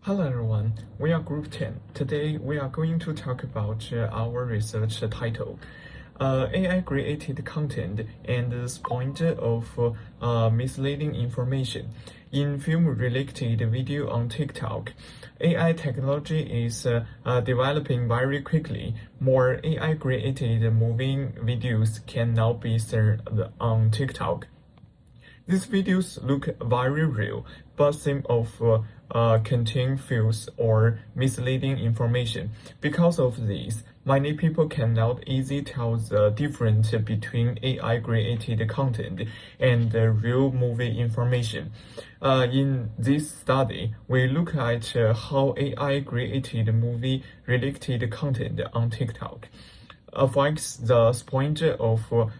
Hello everyone, we are Group 10. Today we are going to talk about our research title, AI-created content and the point of misleading information. In film-related video on TikTok, AI technology is developing very quickly. More AI-created moving videos can now be served on TikTok. These videos look very real, but seem of contain false or misleading information. Because of this, many people cannot easily tell the difference between AI-created content and real movie information. In this study, we look at how AI-created movie-related content on TikTok affects the point of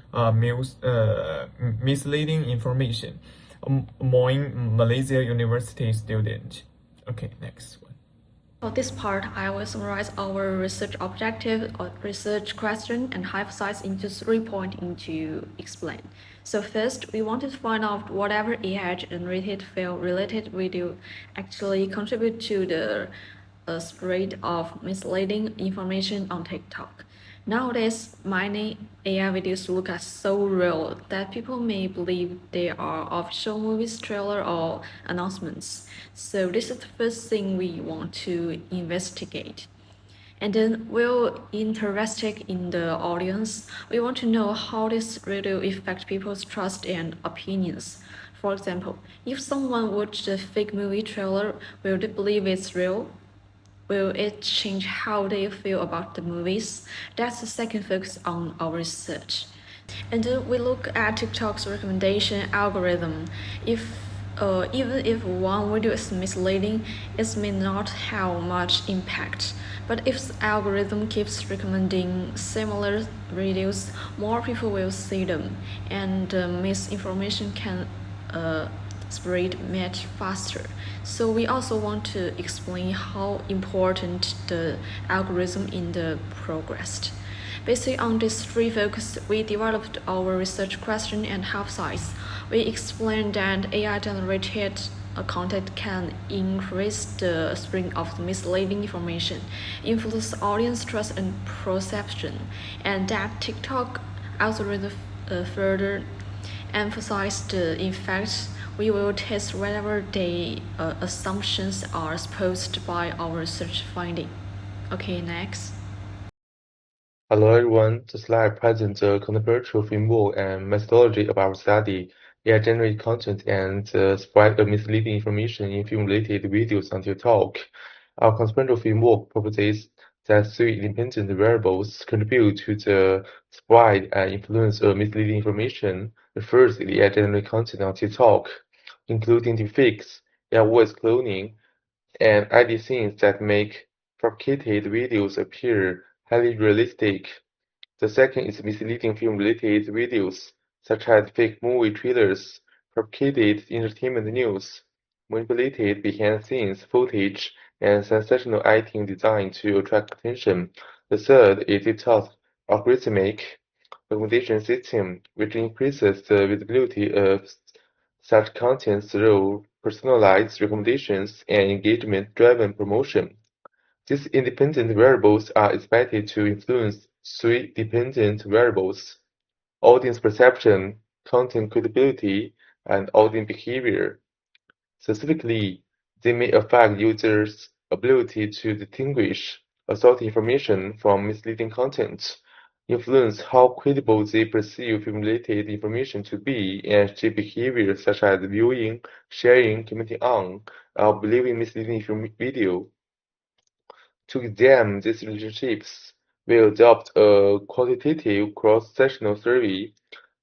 misleading information. Moin Malaysia University student. Okay, next one. For this part, I will summarize our research objective, or research question, and hypothesis into 3 points to explain. So first, we want to find out whatever AI-generated film-related video actually contribute to the spread of misleading information on TikTok. Nowadays, many AI videos look so real that people may believe they are official movies trailer or announcements. So this is the first thing we want to investigate. And then we're interested in the audience. We want to know how this video affects people's trust and opinions. For example, if someone watched a fake movie trailer, will they believe it's real? Will it change how they feel about the movies? That's the second focus on our research. And then we look at TikTok's recommendation algorithm. Even if one video is misleading, it may not have much impact. But if the algorithm keeps recommending similar videos, more people will see them, and misinformation can spread much faster. So we also want to explain how important the algorithm in the progress. Based on these 3 focus, we developed our research question and hypothesis. We explained that AI-generated content can increase the spread of misleading information, influence audience trust and perception, and that TikTok algorithm further emphasize the effects. We will test whether the assumptions are supported by our research finding. Okay, next. Hello everyone, the slide presents a controversial framework and methodology of our study, AI-generated content and the spread of misleading information in film-related videos on TikTok. Our controversial framework proposes that 3 independent variables contribute to the spread and influence of misleading information. The first is the AI-generated content on TikTok, including deepfakes, AI voice cloning, and ID scenes that make fabricated videos appear highly realistic. The second is misleading film-related videos, such as fake movie trailers, fabricated entertainment news, manipulated behind-the-scenes footage, and sensational editing designed to attract attention. The third is TikTok's algorithmic recommendation system, which increases the visibility of such content through personalized recommendations and engagement-driven promotion. These independent variables are expected to influence 3 dependent variables: audience perception, content credibility, and audience behavior. Specifically, they may affect users' ability to distinguish authoritative information from misleading content, influence how credible they perceive film-related information to be, and shape behavior such as viewing, sharing, commenting on, or believing misleading video. To examine these relationships, we adopt a quantitative cross-sectional survey.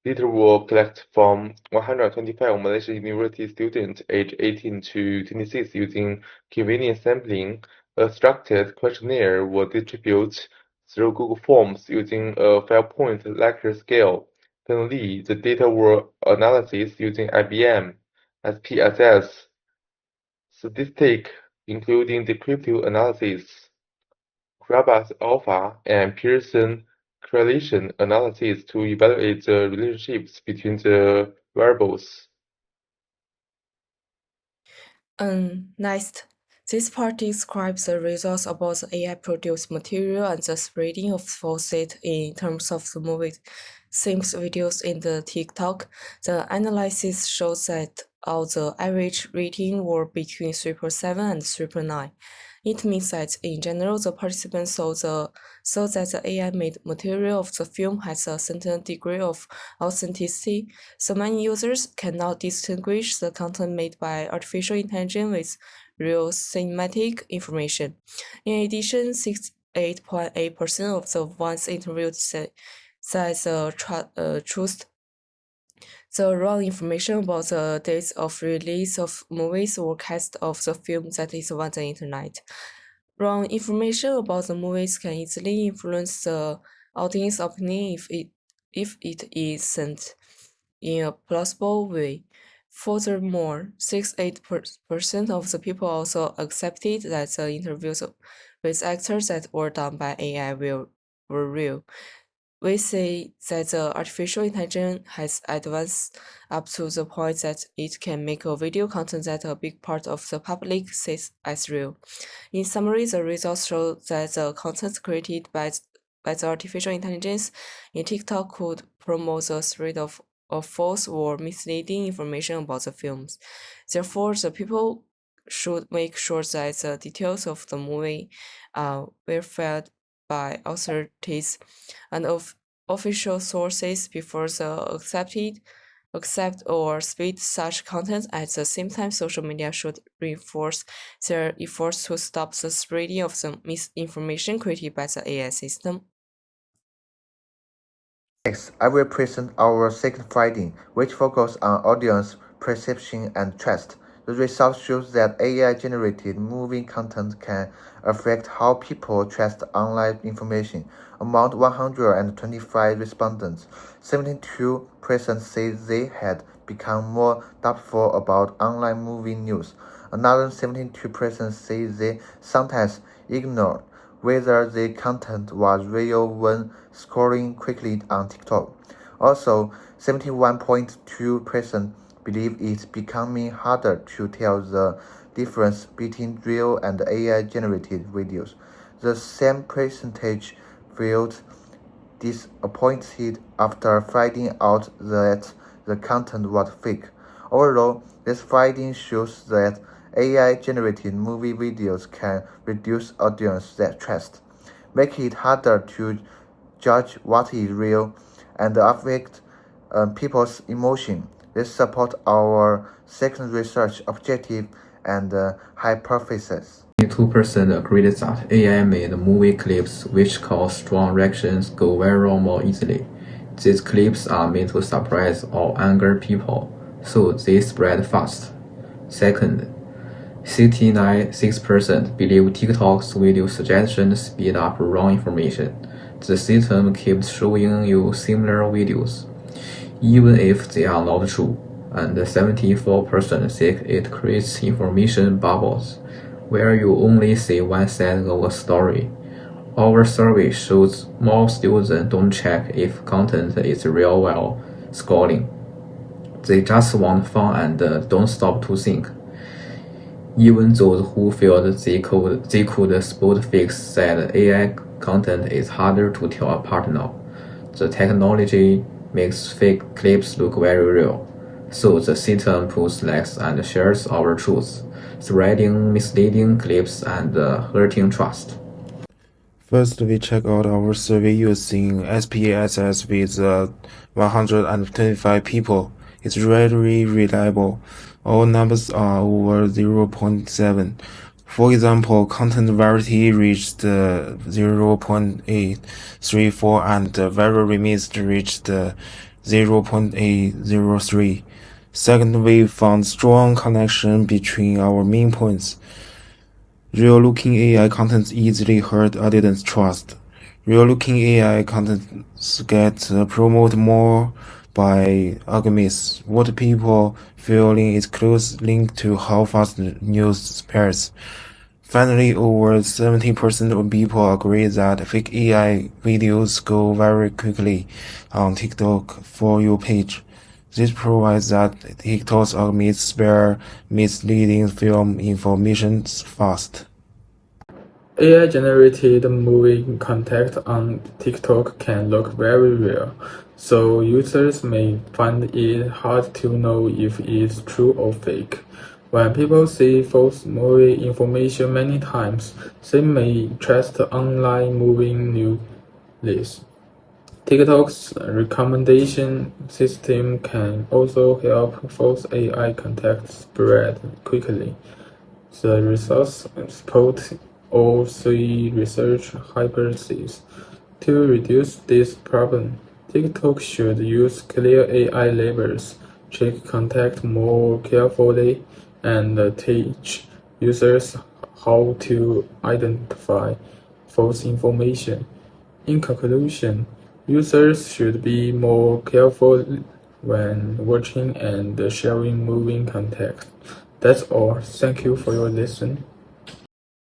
Data were collected from 125 Malaysian university students aged 18 to 26 using convenient sampling. A structured questionnaire was distributed through Google Forms using a 5-point Likert scale. Finally, the data were analyzed using IBM SPSS statistic, including descriptive analysis, Grabus alpha, and Pearson correlation analysis to evaluate the relationships between the variables. Next, This part describes the results about the AI-produced material and the spreading of false data in terms of the movie themes videos in the TikTok. The analysis shows that all the average rating were between 3.7 and 3.9. It means that in general, the participants saw that the AI-made material of the film has a certain degree of authenticity, so many users cannot distinguish the content made by artificial intelligence with real cinematic information. In addition, 68.8% of the ones interviewed said trust the wrong information about the dates of release of movies or cast of the film that is on the internet. Wrong information about the movies can easily influence the audience opinion if it is sent in a plausible way. Furthermore, 68% of the people also accepted that the interviews with actors that were done by AI were real. We say that the artificial intelligence has advanced up to the point that it can make a video content that a big part of the public sees as real. In summary, the results show that the content created by the artificial intelligence in TikTok could promote the spread of false or misleading information about the films. Therefore, the people should make sure that the details of the movie are verified by authorities and of official sources before the accept or spread such content. At the same time, social media should reinforce their efforts to stop the spreading of the misinformation created by the AI system. Next, I will present our second finding, which focuses on audience perception and trust. The result shows that AI-generated movie content can affect how people trust online information. Among 125 respondents, 72% say they had become more doubtful about online movie news. Another 72% say they sometimes ignored whether the content was real when scrolling quickly on TikTok. Also, 71.2% believe it's becoming harder to tell the difference between real and AI-generated videos. The same percentage felt disappointed after finding out that the content was fake. Overall, this finding shows that AI-generated movie videos can reduce audience trust, make it harder to judge what is real, and affect people's emotion. This supports our second research objective and hypothesis. 2% agreed that AI-made movie clips which cause strong reactions go viral more easily. These clips are meant to surprise or anger people, so they spread fast. Second, 69.6% believe TikTok's video suggestions speed up wrong information. The system keeps showing you similar videos, even if they are not true, and 74% think it creates information bubbles, where you only see one side of a story. Our survey shows more students don't check if content is real while scrolling. They just want fun and don't stop to think. Even those who feel they could spot fakes said AI content is harder to tell apart now. The technology makes fake clips look very real, so the system puts likes and shares our truths, spreading misleading clips and hurting trust. First, we check out our survey using SPSS with 125 people. It's very reliable. All numbers are over 0.7. For example, content variety reached 0.834 and viral remix reached 0.803. Second, we found strong connection between our main points. Real-looking AI content easily hurt audience trust. Real-looking AI content gets promoted more by algorithms. What people feeling is close linked to how fast news spreads. Finally, over 70% of people agree that fake AI videos go very quickly on TikTok For You page. This provides that TikToks omits spare, misleading film information fast. AI-generated movie content on TikTok can look very real, so users may find it hard to know if it's true or fake. When people see false movie information many times, they may trust online movie news lists. TikTok's recommendation system can also help false AI content spread quickly. The results support all three research hypotheses. To reduce this problem, TikTok should use clear AI labels, check content more carefully, and teach users how to identify false information. In conclusion, users should be more careful when watching and sharing moving content. That's all. Thank you for your listen.